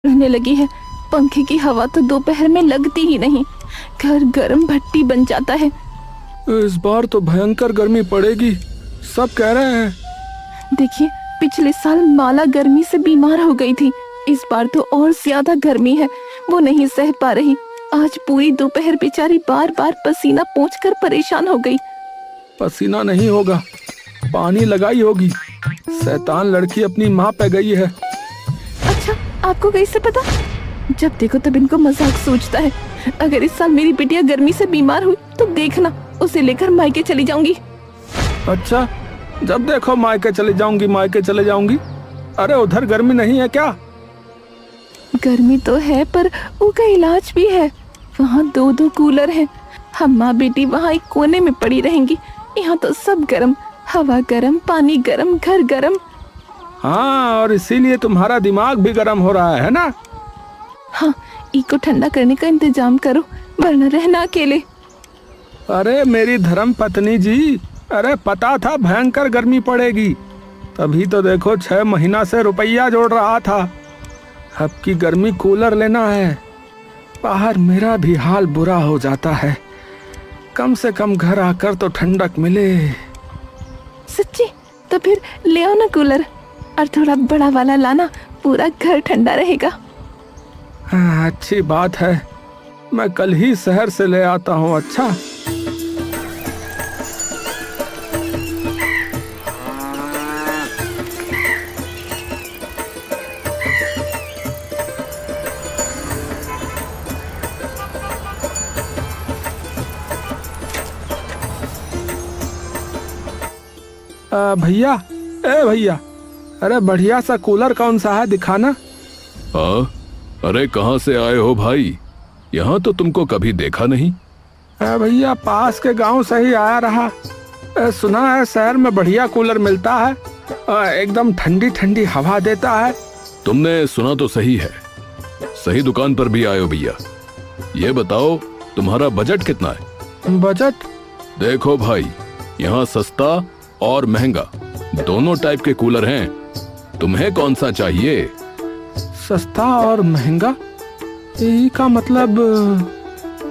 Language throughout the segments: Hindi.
रहने लगी है। पंखे की हवा तो दोपहर में लगती ही नहीं, घर गर्म भट्टी बन जाता है। इस बार तो भयंकर गर्मी पड़ेगी, सब कह रहे हैं। देखिए, पिछले साल माला गर्मी से बीमार हो गई थी, इस बार तो और ज्यादा गर्मी है, वो नहीं सह पा रही। आज पूरी दोपहर बेचारी बार बार पसीना पोंछकर परेशान हो गई। पसीना नहीं होगा, पानी लगाई होगी। शैतान लड़की अपनी माँ पे गई है। अच्छा, आपको कैसे पता? जब देखो तब इनको मजाक सोचता है। अगर इस साल मेरी बिटिया गर्मी से बीमार हुई तो देखना, उसे लेकर मायके चली जाऊंगी। अच्छा, जब देखो मायके चले जाऊंगी, मायके चले जाऊंगी। अरे उधर गर्मी नहीं है क्या? गर्मी तो है, पर उसका इलाज भी है। वहाँ 2-2 कूलर हैं। हम माँ बेटी वहाँ एक कोने में पड़ी रहेंगी। यहाँ तो सब गर्म, हवा गर्म, पानी गर्म, घर गर्म। हाँ, और इसीलिए तुम्हारा दिमाग भी गर्म हो रहा है ना? हाँ, इको ठंडा करने का इंतजाम करो, वरना रहना अकेले। अरे मेरी धर्म पत्नी जी, अरे पता था भयंकर गर्मी पड़ेगी, तभी तो देखो 6 महीना से रुपया जोड़ रहा था। अब की गर्मी कूलर लेना है। बाहर मेरा भी हाल बुरा हो जाता है, कम से कम घर आकर तो ठंडक मिले। सच्ची? तो फिर ले आओ ना कूलर, और थोड़ा बड़ा वाला लाना, पूरा घर ठंडा रहेगा। हाँ, अच्छी बात है, मैं कल ही शहर से ले आता हूँ। अच्छा, भैया, ए भैया, अरे बढ़िया सा कूलर कौन सा है, दिखाना। हाँ, अरे कहाँ से आए हो भाई? यहाँ तो तुमको कभी देखा नहीं। भैया, पास के गांव से ही आया रहा। सुना है शहर में बढ़िया कूलर मिलता है, एकदम ठंडी ठंडी हवा देता है। तुमने सुना तो सही है, सही दुकान पर भी आए हो भैया। ये बताओ तुम्हारा बजट कितना है? बजट? देखो भाई, यहाँ सस्ता और महंगा दोनों टाइप के कूलर हैं, तुम्हें कौन सा चाहिए? सस्ता और महंगा, यही का मतलब?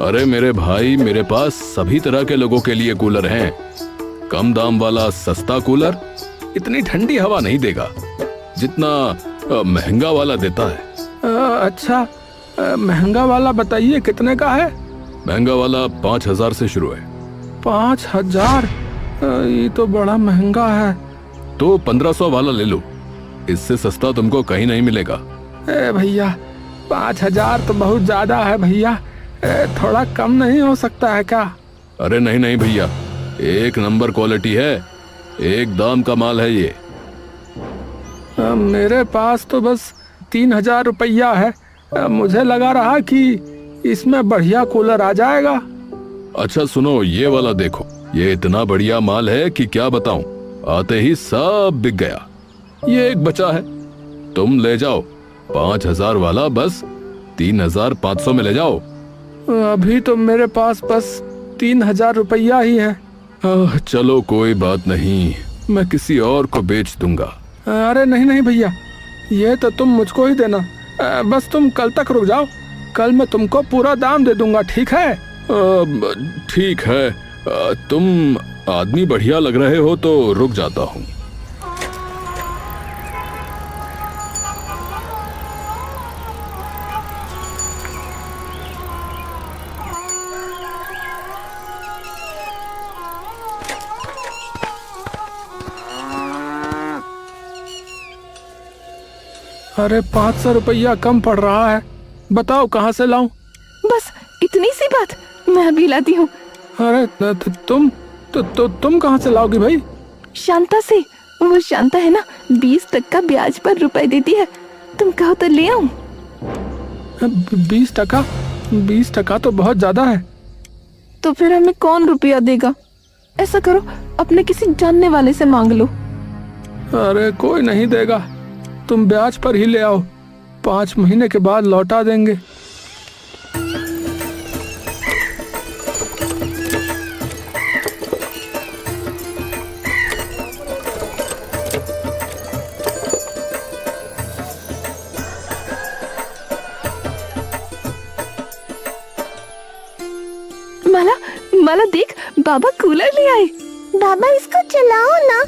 अरे मेरे भाई, मेरे पास सभी तरह के लोगों के लिए कूलर हैं। कम दाम वाला सस्ता कूलर इतनी ठंडी हवा नहीं देगा जितना महंगा वाला देता है। अच्छा, महंगा वाला बताइए कितने का है? महंगा वाला 5,000 से शुरू है। 5,000? ये तो बड़ा महंगा है। तो 1,500 वाला ले लो, इससे सस्ता तुमको कहीं नहीं मिलेगा। भैया, 5,000 तो बहुत ज्यादा है भैया, थोड़ा कम नहीं हो सकता है क्या? अरे नहीं नहीं भैया, एक नंबर क्वालिटी है, एक दाम का माल है ये। मेरे पास तो बस 3,000 रुपया है, मुझे लगा रहा कि इसमें बढ़िया कूलर आ जाएगा। अच्छा सुनो, ये वाला देखो, ये इतना बढ़िया माल है कि क्या बताऊं, आते ही सब बिक गया। ये एक बचा है, तुम ले जाओ। 5,000 वाला बस 3,500 में ले जाओ। अभी तो मेरे पास बस 3,000 रुपया ही है। चलो कोई बात नहीं, मैं किसी और को बेच दूंगा। अरे नहीं नहीं भैया, ये तो तुम मुझको ही देना। बस तुम कल तक रुक जाओ, कल मैं तुमको पूरा दाम दे दूंगा, ठीक है? ठीक है, तुम आदमी बढ़िया लग रहे हो तो रुक जाता हूँ। अरे 500 रुपया कम पड़ रहा है, बताओ कहाँ से लाऊं? बस इतनी सी बात, मैं अभी लाती हूँ। अरे तुम कहाँ से लाओगी भाई? शांता से, वो शांता है ना, 20 तक का ब्याज पर रुपए देती है, तुम कहो तो ले आऊं। 20 टका? 20 टका तो बहुत ज्यादा है। तो फिर हमें कौन रुपया देगा? ऐसा करो, अपने किसी जानने वाले से मांग लो। अरे कोई नहीं देगा, तुम ब्याज पर ही ले आओ, 5 महीने के बाद लौटा देंगे। लाला देख, बाबा कूलर ले आए। बाबा इसको चलाओ ना।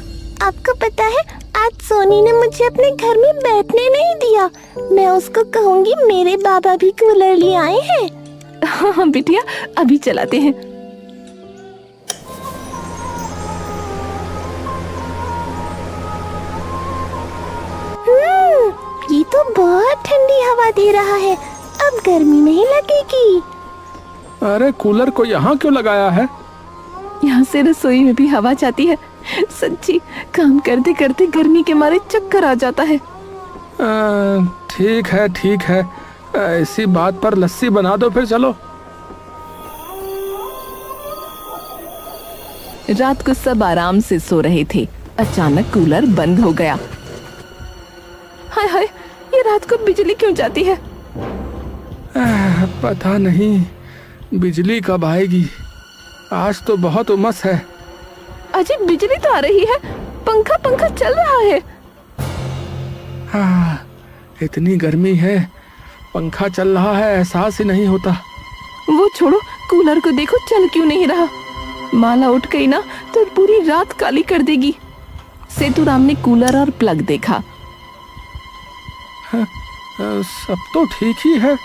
आपको पता है आज सोनी ने मुझे अपने घर में बैठने नहीं दिया। मैं उसको कहूँगी मेरे बाबा भी कूलर ले आए हैं। हाँ बिटिया, अभी चलाते हैं। ये तो बहुत ठंडी हवा दे रहा है, अब गर्मी नहीं लगेगी। अरे कूलर को यहाँ क्यों लगाया है? यहाँ से रसोई में भी हवा जाती है। सच्ची काम करते करते गर्मी के मारे चक्कर आ जाता है। ठीक है ठीक है, ऐसी बात पर लस्सी बना दो फिर चलो। रात को सब आराम से सो रहे थे। अचानक कूलर बंद हो गया। हाय हाय, ये रात को बिजली क्यों जाती है? पता नहीं बिजली कब आएगी। आज तो बहुत उमस है। अजी बिजली तो आ रही है, पंखा चल रहा है। इतनी गर्मी है, पंखा चल रहा है, एहसास ही नहीं होता। वो छोड़ो, कूलर को देखो चल क्यों नहीं रहा। माला उठ गई ना तो पूरी रात काली कर देगी। सेतुराम ने कूलर और प्लग देखा। सब तो ठीक ही है।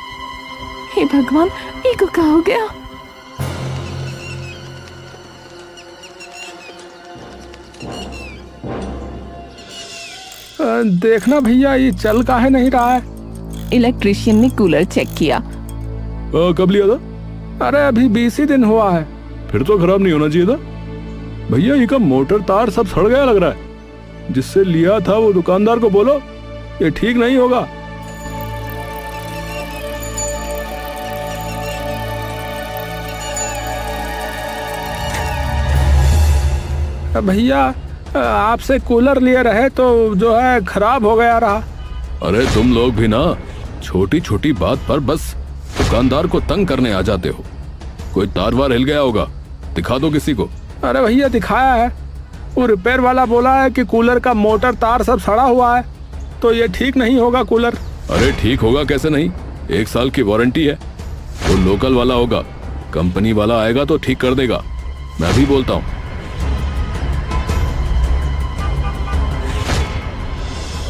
हे भगवान, इको क्या हो गया? देखना भैया, ये चल काहे नहीं रहा है? इलेक्ट्रिशियन ने कूलर चेक किया। कब लिया था? अरे अभी 20 ही दिन हुआ है। फिर तो खराब नहीं होना चाहिए था भैया। ये का मोटर तार सब सड़ गया लग रहा है। जिससे लिया था वो दुकानदार को बोलो, ये ठीक नहीं होगा। भैया आपसे कूलर लिए रहे तो जो है खराब हो गया रहा। अरे तुम लोग भी ना छोटी छोटी बात पर बस दुकानदार को तंग करने आ जाते हो। कोई तार वार हिल गया होगा, दिखा दो किसी को। अरे भैया दिखाया है, वो रिपेयर वाला बोला है कि कूलर का मोटर तार सब सड़ा हुआ है, तो ये ठीक नहीं होगा कूलर। अरे ठीक होगा कैसे नहीं, 1 साल की वारंटी है। वो लोकल वाला होगा, कंपनी वाला आएगा तो ठीक कर देगा। मैं भी बोलता हूँ।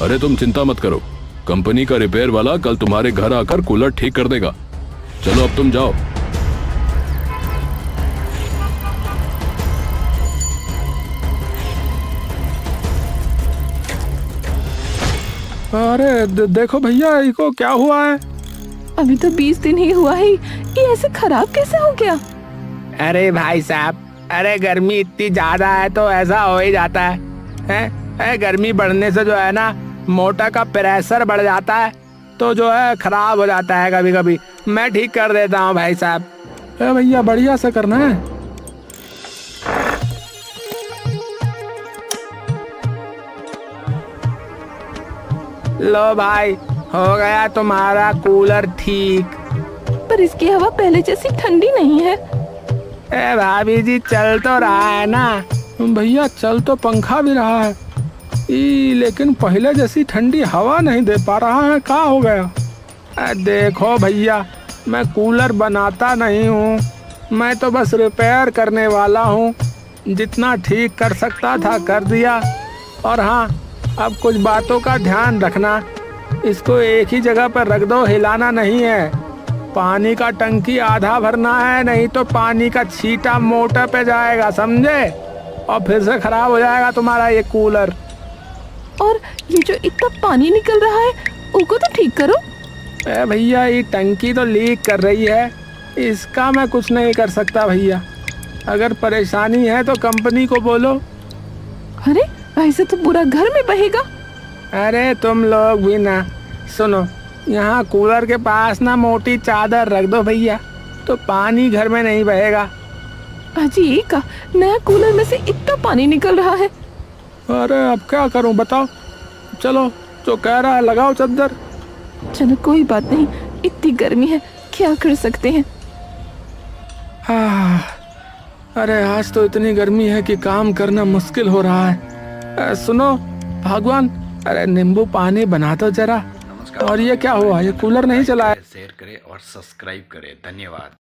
अरे तुम चिंता मत करो, कंपनी का रिपेयर वाला कल तुम्हारे घर आकर कूलर ठीक कर देगा। चलो अब तुम जाओ। अरे देखो भैया, इको क्या हुआ है? अभी तो 20 दिन ही हुआ है, ये ऐसे खराब कैसे हो गया? अरे भाई साहब, अरे गर्मी इतनी ज्यादा है तो ऐसा हो ही जाता है, गर्मी बढ़ने से जो है ना मोटर का प्रेशर बढ़ जाता है, तो जो है खराब हो जाता है कभी कभी। मैं ठीक कर देता हूँ भाई साहब। भैया बढ़िया से करना है। लो भाई, हो गया तुम्हारा कूलर ठीक। पर इसकी हवा पहले जैसी ठंडी नहीं है। भाभी जी चल तो रहा है ना। भैया चल तो पंखा भी रहा है, लेकिन पहले जैसी ठंडी हवा नहीं दे पा रहा है। क्या हो गया? देखो भैया, मैं कूलर बनाता नहीं हूँ, मैं तो बस रिपेयर करने वाला हूँ। जितना ठीक कर सकता था कर दिया। और हाँ, अब कुछ बातों का ध्यान रखना, इसको एक ही जगह पर रख दो, हिलाना नहीं है। पानी का टंकी आधा भरना है, नहीं तो पानी का छींटा मोटर पे जाएगा, समझे? और फिर से खराब हो जाएगा तुम्हारा ये कूलर। और ये जो इतना पानी निकल रहा है, उसको तो ठीक करो। भैया ये टंकी तो लीक कर रही है, इसका मैं कुछ नहीं कर सकता भैया। अगर परेशानी है तो कंपनी को बोलो। अरे ऐसे तो पूरा घर में बहेगा। अरे तुम लोग भी ना सुनो, यहाँ कूलर के पास ना मोटी चादर रख दो भैया, तो पानी घर में नहीं बहेगा। अजी ये का नया कूलर में से इतना पानी निकल रहा है। अरे अब क्या करूं बताओ? चलो जो कह रहा है लगाओ चादर। चलो कोई बात नहीं, इतनी गर्मी है, क्या कर सकते हैं। अरे आज तो इतनी गर्मी है कि काम करना मुश्किल हो रहा है। सुनो भगवान, अरे नींबू पानी बना दो जरा। और ये क्या हुआ, ये कूलर नहीं चला है? शेयर करें और सब्सक्राइब करें। धन्यवाद।